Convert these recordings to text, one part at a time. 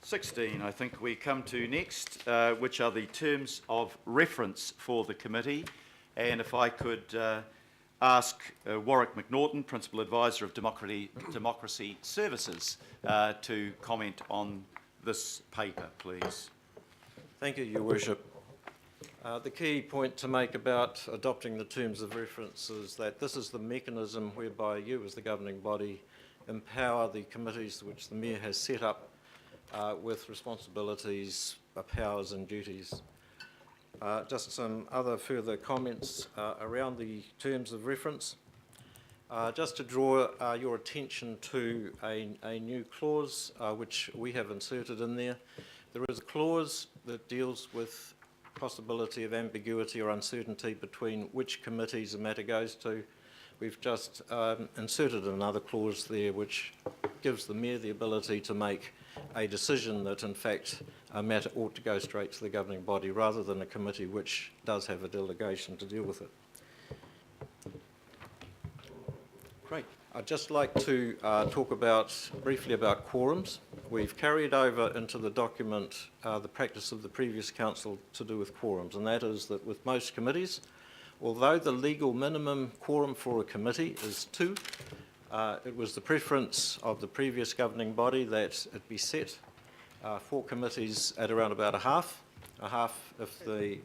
16, I think we come to next, which are the terms of reference for the committee. And if I could ask Warwick McNaughton, Principal Advisor of Democracy Services, to comment on this paper, please. Thank you, Your Worship. The key point to make about adopting the terms of reference is that this is the mechanism whereby you, as the governing body, empower the committees which the Mayor has set up with responsibilities, powers and duties. Just some other further comments around the terms of reference. Just to draw your attention to a new clause which we have inserted in there. There is a clause that deals with possibility of ambiguity or uncertainty between which committees a matter goes to. We've just inserted another clause there which gives the Mayor the ability to make a decision that in fact a matter ought to go straight to the governing body rather than a committee which does have a delegation to deal with it. Great. I'd just like to talk briefly about quorums. We've carried over into the document the practice of the previous council to do with quorums, and that is that with most committees, although the legal minimum quorum for a committee is 2, it was the preference of the previous governing body that it be set for committees at around about a half if the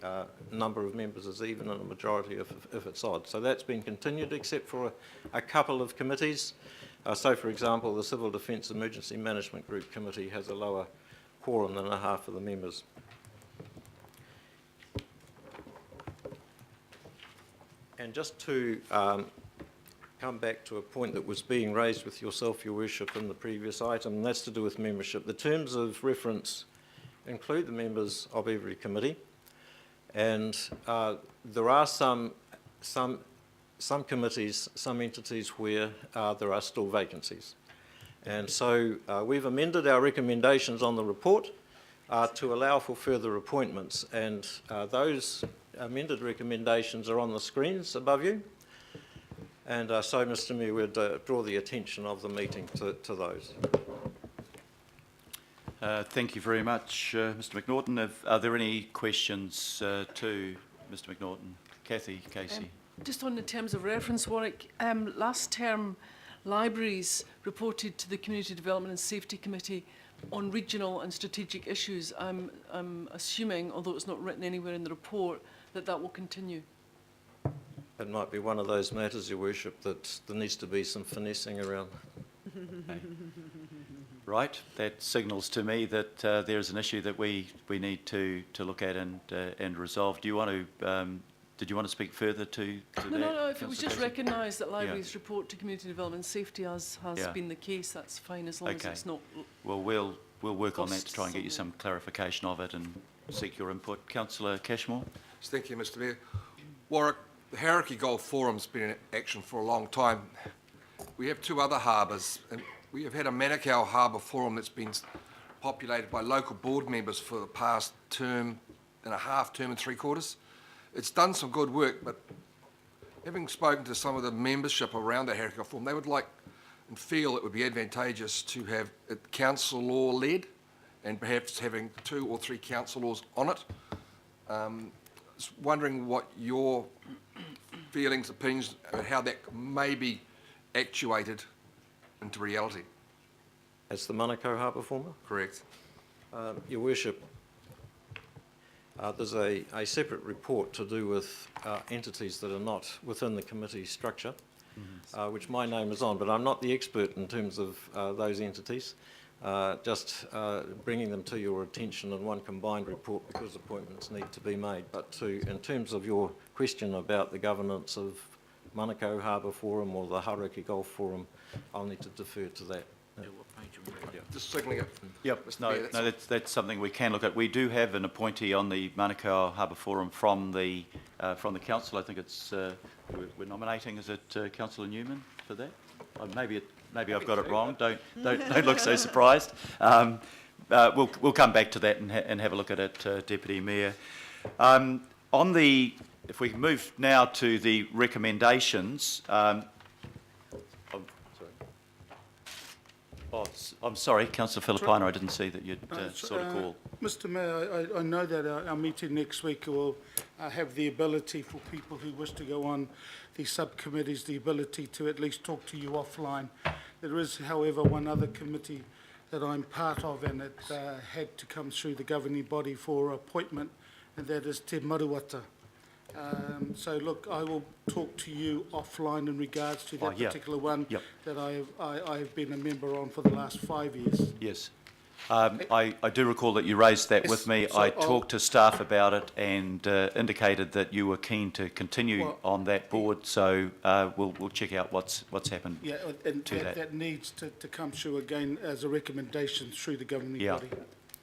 number of members is even and a majority if it's odd. So that's been continued except for a couple of committees. So for example, the Civil Defence Emergency Management Group Committee has a lower quorum than a half of the members. And just to come back to a point that was being raised with yourself, Your Worship, in the previous item, and that's to do with membership. The terms of reference include the members of every committee, and there are some committees, some entities where there are still vacancies. And so we've amended our recommendations on the report to allow for further appointments, and those amended recommendations are on the screens above you. And so, Mr Mayor, we'd draw the attention of the meeting to those. Thank you very much, Mr McNaughton. Are there any questions to Mr McNaughton? Kathy, Casey. Just on the terms of reference, Warwick, last term libraries reported to the Community Development and Safety Committee on regional and strategic issues. I'm assuming, although it's not written anywhere in the report, that will continue. It might be one of those matters, Your Worship, that there needs to be some finessing around. Okay. Right, that signals to me that there's an issue that we need to look at and resolve. Do you want to? Did you want to speak further to that? No. If it was just recognised that libraries report to Community Development and Safety, as has been the case, that's fine as long as it's not. Well, we'll work on that to try and get you some clarification of it and seek your input. Councillor Cashmore. Thank you, Mr Mayor. Warwick, the Hauraki Gulf Forum's been in action for a long time. We have 2 other harbours, and we have had a Manukau Harbour Forum that's been populated by local board members for the past term and 3/4. It's done some good work, but having spoken to some of the membership around the Hauraki Gulf Forum, they would like and feel it would be advantageous to have it council law led and perhaps having 2 or 3 council laws on it. Just wondering what your feelings, opinions, about how that may be actuated into reality. As the Manukau Harbour Forum? Correct. Your Worship, there's a separate report to do with entities that are not within the committee structure, which my name is on, but I'm not the expert in terms of those entities. Just bringing them to your attention in one combined report because appointments need to be made. But in terms of your question about the governance of Manukau Harbour Forum or the Hauraki Gulf Forum, I'll need to defer to that. Just signalling it. Yep. No, that's something we can look at. We do have an appointee on the Manukau Harbour Forum from the council. I think it's we're nominating. Is it Councillor Newman for that? Maybe I've got it wrong. Don't look so surprised. We'll come back to that and have a look at it, Deputy Mayor. If we move now to the recommendations. Oh, I'm sorry, Councillor Filipaina, I didn't see that you'd sort of called. Mr Mayor, I know that our meeting next week will have the ability for people who wish to go on the subcommittees, the ability to at least talk to you offline. There is, however, one other committee that I'm part of, and it had to come through the governing body for appointment, and that is Te Maruata. So look, I will talk to you offline in regards to that particular one that I have been a member on for the last 5 years. Yes. I do recall that you raised that with me. So I talked to staff about it and indicated that you were keen to continue on that board, so we'll check out what's happened. Yeah, and that needs to come through again as a recommendation through the governing body.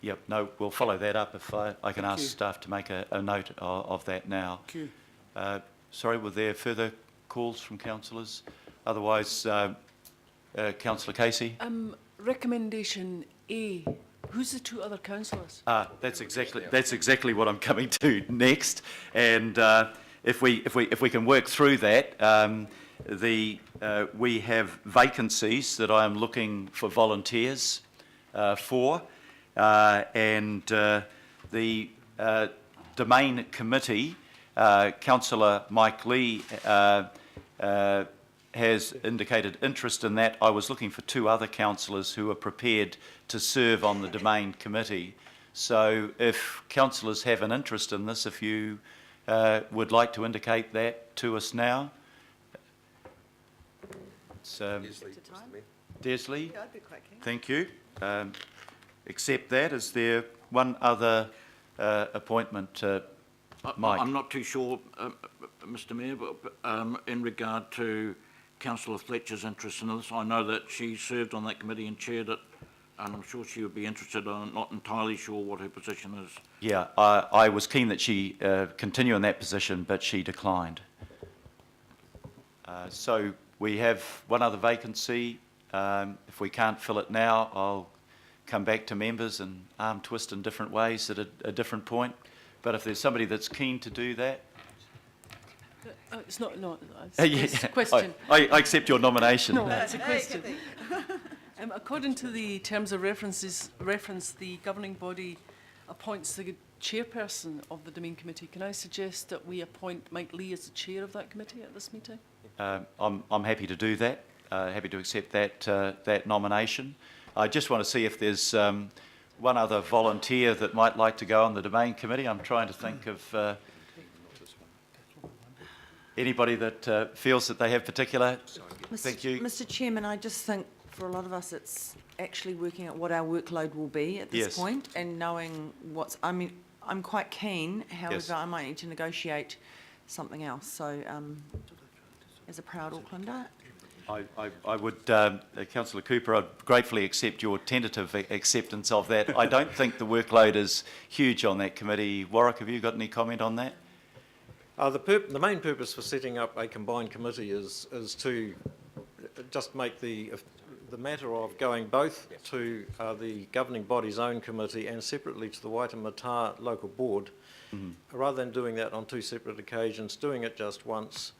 Yep, no, we'll follow that up if I can ask staff to make a note of that now. Thank you. Sorry, were there further calls from councillors? Otherwise, Councillor Casey? Recommendation A. Who's the two other councillors? That's exactly what I'm coming to next. And if we can work through that, we have vacancies that I am looking for volunteers for. And the Domain Committee, Councillor Mike Lee has indicated interest in that. I was looking for two other councillors who are prepared to serve on the Domain Committee. So if councillors have an interest in this, if you would like to indicate that to us now. It's, Desley? Yeah, I'd be quite keen. Thank you. Accept that. Is there one other appointment, Mike? I'm not too sure, Mr Mayor, but in regard to Councillor Fletcher's interest in this, I know that she served on that committee and chaired it, and I'm sure she would be interested. I'm not entirely sure what her position is. Yeah, I was keen that she continue in that position, but she declined. So we have one other vacancy. If we can't fill it now, I'll come back to members and arm twist in different ways at a different point. But if there's somebody that's keen to do that. It's not, it's a question. I accept your nomination. No, it's a question. According to the terms of reference, the governing body appoints the chairperson of the Domain Committee. Can I suggest that we appoint Mike Lee as the chair of that committee at this meeting? I'm happy to do that. Happy to accept that nomination. I just want to see if there's one other volunteer that might like to go on the Domain Committee. I'm trying to think of anybody that feels that they have particular. Thank you. Mr Chairman, I just think for a lot of us it's actually working out what our workload will be at this point and knowing what's... I mean, I'm quite keen, however, I might need to negotiate something else. So, as a proud Aucklander... I would, Councillor Cooper, I'd gratefully accept your tentative acceptance of that. I don't think the workload is huge on that committee. Warwick, have you got any comment on that? The main purpose for setting up a combined committee is to just make the matter of going both to the governing body's own committee and separately to the Waitemata local board, rather than doing that on two separate occasions, doing it just once.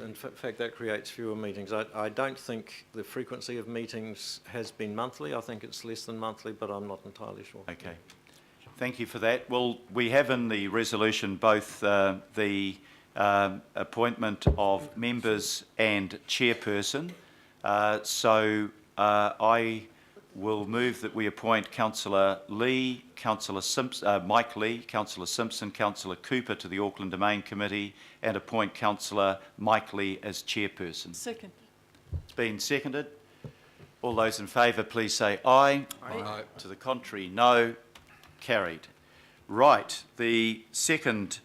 In fact, that creates fewer meetings. I don't think the frequency of meetings has been monthly. I think it's less than monthly, but I'm not entirely sure. Okay. Thank you for that. Well, we have in the resolution both the appointment of members and chairperson. So I will move that we appoint Councillor Lee, Mike Lee, Councillor Simpson, Councillor Cooper to the Auckland Domain Committee and appoint Councillor Mike Lee as chairperson. Second. It's been seconded. All those in favour, please say aye. Aye. To the contrary, no. Carried. Right. The second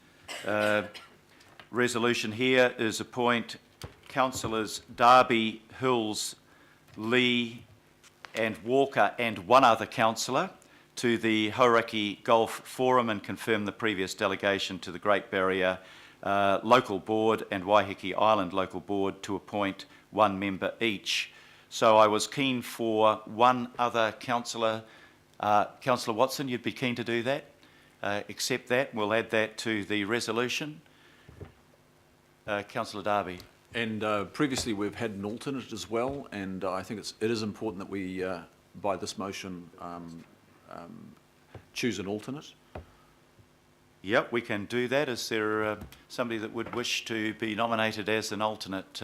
resolution here is appoint Councillors Darby, Hills, Lee and Walker and one other councillor to the Hauraki Golf Forum and confirm the previous delegation to the Great Barrier Local Board and Waiheke Island Local Board to appoint one member each. So I was keen for one other councillor. Councillor Watson, you'd be keen to do that? Accept that. We'll add that to the resolution. Councillor Darby. And previously we've had an alternate as well, and I think it is important that we, by this motion, choose an alternate. Yep, we can do that. Is there somebody that would wish to be nominated as an alternate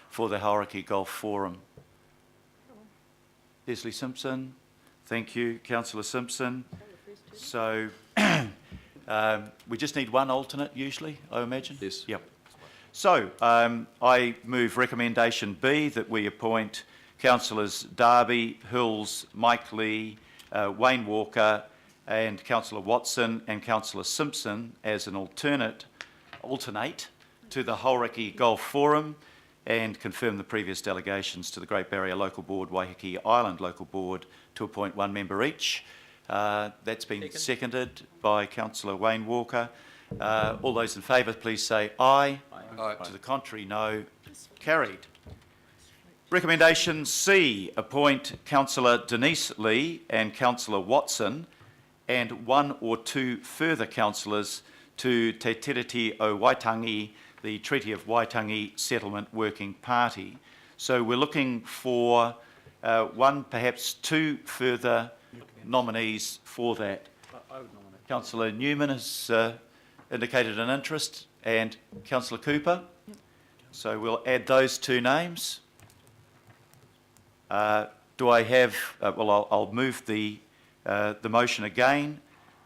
for the Hauraki Golf Forum? Leslie Simpson. Thank you, Councillor Simpson. So we just need one alternate usually, I imagine? Yes. Yep. So I move recommendation B, that we appoint Councillors Darby, Hills, Mike Lee, Wayne Walker and Councillor Watson and Councillor Simpson as an alternate to the Hauraki Golf Forum, and confirm the previous delegations to the Great Barrier Local Board, Waiheke Island Local Board, to appoint one member each. That's been seconded by Councillor Wayne Walker. All those in favour, please say aye. Aye. To the contrary, no. Carried. Recommendation C, appoint Councillor Denise Lee and Councillor Watson and one or two further councillors to Te Tiriti o Waitangi, the Treaty of Waitangi Settlement Working Party. So we're looking for one, perhaps two further nominees for that. I would nominate. Councillor Newman has indicated an interest, and Councillor Cooper. Yep. So we'll add those two names. Do I have, well, I'll move the motion again,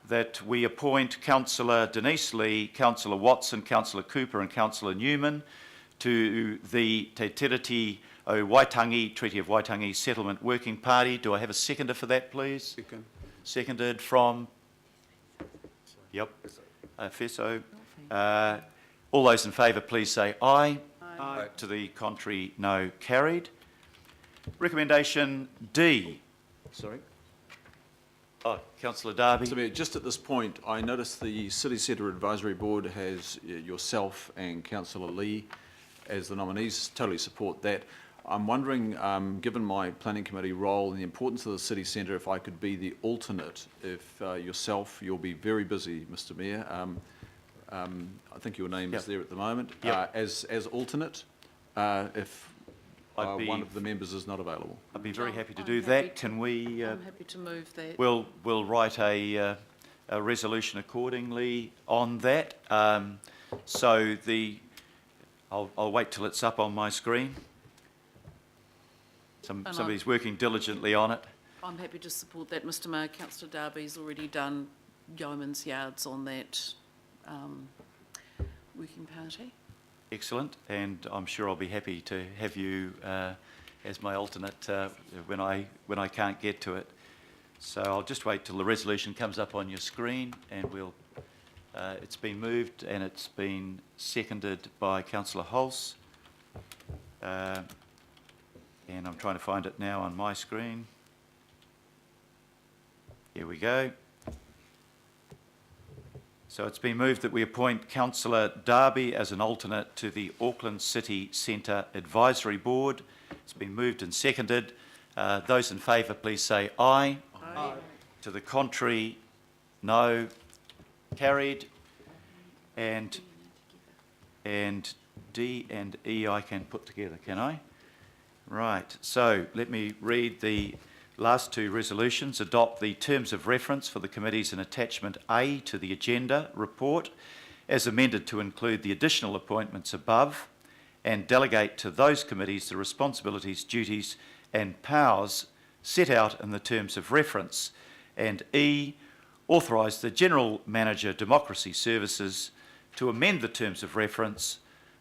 that we appoint Councillor Denise Lee, Councillor Watson, Councillor Cooper and Councillor Newman to the Te Tiriti o Waitangi, Treaty of Waitangi Settlement Working Party. Do I have a seconder for that, please? Second. Seconded from? Yep. Feso. All those in favour, please say aye. Aye. To the contrary, no. Carried. Recommendation D. Sorry. Oh, Councillor Darby. Mr. Mayor, just at this point, I noticed the City Centre Advisory Board has yourself and Councillor Lee as the nominees. Totally support that. I'm wondering, given my planning committee role and the importance of the city centre, if I could be the alternate. If yourself, you'll be very busy, Mr. Mayor. I think your name is there at the moment. Yep. As alternate, if one of the members is not available. I'd be very happy to I'm do happy that. to- Can we? I'm happy to move that. We'll write a resolution accordingly on that. So I'll wait till it's up on my screen. Somebody's working diligently on it. I'm happy to support that, Mr Mayor. Councillor Darby's already done yeoman's yards on that working party. Excellent, and I'm sure I'll be happy to have you as my alternate when I can't get to it. So I'll just wait till the resolution comes up on your screen, and we'll. It's been moved and it's been seconded by Councillor Hulse. And I'm trying to find it now on my screen. Here we go. So it's been moved that we appoint Councillor Darby as an alternate to the Auckland City Centre Advisory Board. It's been moved and seconded. Those in favour, please say aye. Aye. To the contrary, no. Carried. And D and E I can put together, can I? Right, so let me read the last two resolutions. Adopt the terms of reference for the committees in attachment A to the agenda report as amended to include the additional appointments above, and delegate to those committees the responsibilities, duties and powers set out in the terms of reference. And E, authorise the General Manager Democracy Services to amend the terms of reference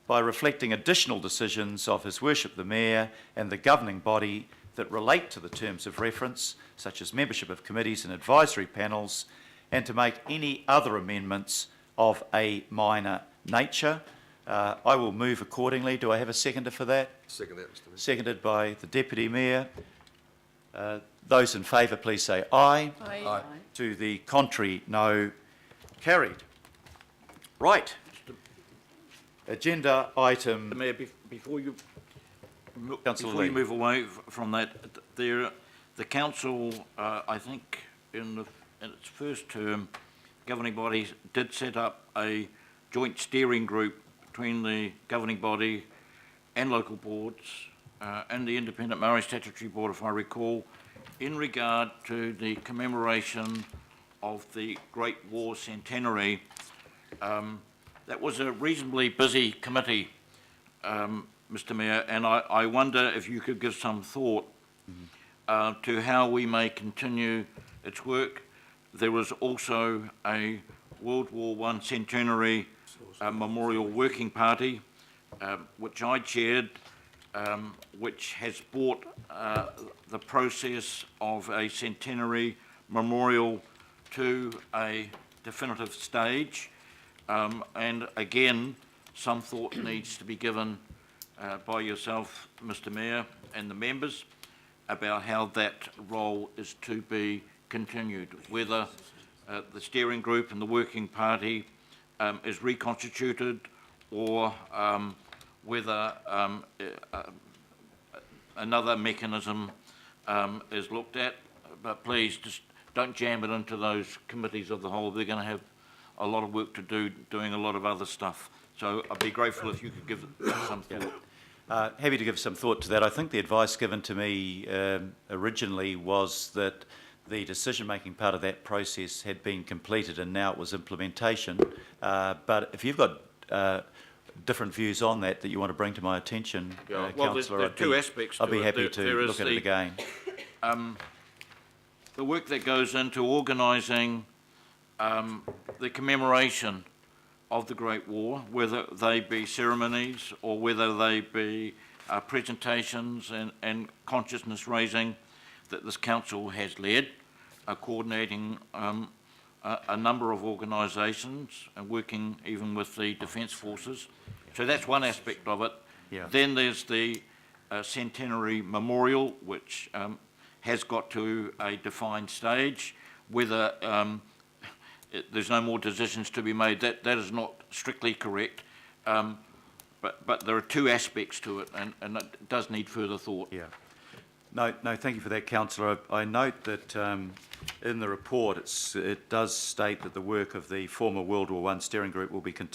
by reflecting additional decisions of His Worship the Mayor and the governing body that relate to the terms of reference, such as membership of committees and advisory panels, and to make any other amendments of a minor nature. I will move accordingly. Do I have a seconder for that? Second that, Mr Mayor. Seconded by the Deputy Mayor. Those in favour, please say aye. Aye. Aye. To the contrary, no. Carried. Right. Agenda item. Mayor, before you Councillor before you Lee. move away from that, the council, I think, in its first term, governing body did set up a joint steering group between the governing body and local boards and the Independent Maori Statutory Board, if I recall, in regard to the commemoration of the Great War Centenary. That was a reasonably busy committee, Mr Mayor, and I wonder if you could give some thought to how we may continue its work. There was also a World War I Centenary Memorial Working Party, which I chaired, which has brought the process of a centenary memorial to a definitive stage. And again, some thought needs to be given by yourself, Mr Mayor, and the members about how that role is to be continued, whether the steering group and the working party is reconstituted, or whether another mechanism is looked at. But please, just don't jam it into those committees of the whole. They're going to have a lot of work to do, doing a lot of other stuff. So I'd be grateful if you could give some thought. Happy to give some thought to that. I think the advice given to me originally was that the decision-making part of that process had been completed and now it was implementation. But if you've got different views on that you want to bring to my attention, Well, Councillor, there are two aspects to I'd be it. happy to There is look at it again. The work that goes into organising the commemoration of the Great War, whether they be ceremonies or whether they be presentations and consciousness raising that this council has led, coordinating a number of organisations and working even with the Defence Forces. So that's one aspect of it. Yeah. Then there's the centenary memorial, which has got to a defined stage. Whether there's no more decisions to be made, that is not strictly correct. But there are two aspects to it, and it does need further thought. Yeah. No, thank you for that, Councillor. I note that in the report it does state that the work of the former World War I steering group will be continued